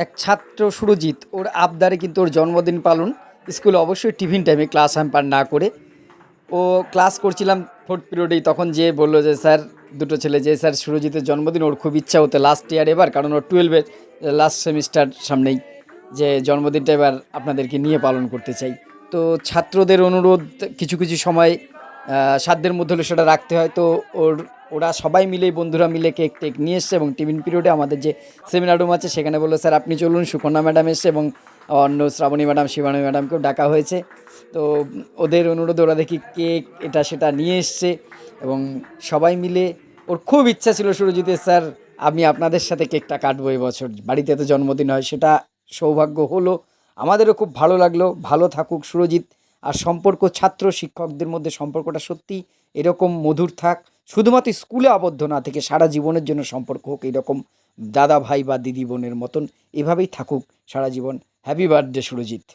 এক ছাত্র সুরজিৎ ওর আবদারে কিন্তু ওর জন্মদিন পালন স্কুলে, অবশ্যই টিফিন টাইমে ক্লাস হ্যাম্পার না করে। ও ক্লাস করছিলাম ফোর্থ পিরিয়ডেই, তখন যে বললো যে স্যার, দুটো ছেলে, যে স্যার সুরজিতের জন্মদিন, ওর খুব ইচ্ছা হতে লাস্ট ইয়ার এবার, কারণ ওর 12-এর লাস্ট সেমিস্টার সামনেই, যে জন্মদিনটা এবার আপনাদেরকে নিয়ে পালন করতে চাই। তো ছাত্রদের অনুরোধ, কিছু কিছু সময় সাধ্যের মধ্যে হলে সেটা রাখতে হয়। তো ওরা সবাই মিলে, বন্ধুরা মিলে কেক টেক নিয়ে এসছে, এবং টিফিন পিরিয়ডে আমাদের যে সেমিনার রুম আছে সেখানে বললো স্যার আপনি চলুন, সুকন্যা ম্যাডাম এসছে, এবং অন্য শ্রাবণী ম্যাডাম, শিবানী ম্যাডামকেও ডাকা হয়েছে। তো ওদের অনুরোধে ওরা দেখি কেক এটা সেটা নিয়ে এসছে, এবং সবাই মিলে, ওর খুব ইচ্ছা ছিল সুরজিতের, স্যার আমি আপনাদের সাথে কেকটা কাটবো এবছর, বাড়িতে তো জন্মদিন হয়, সেটা সৌভাগ্য হলো। আমাদেরও খুব ভালো লাগলো। ভালো থাকুক সুরজিৎ। আর সম্পর্ক ছাত্র শিক্ষকদের মধ্যে সম্পর্কটা সত্যি এরকম মধুর থাক, শুধুমাত্র স্কুলে আবদ্ধ না থেকে সারা জীবনের জন্য সম্পর্ক হোক এরকম দাদা ভাই বা দিদি বোনের মতন, এভাবেই থাকুক সারা জীবন। Happy birthday Surajit.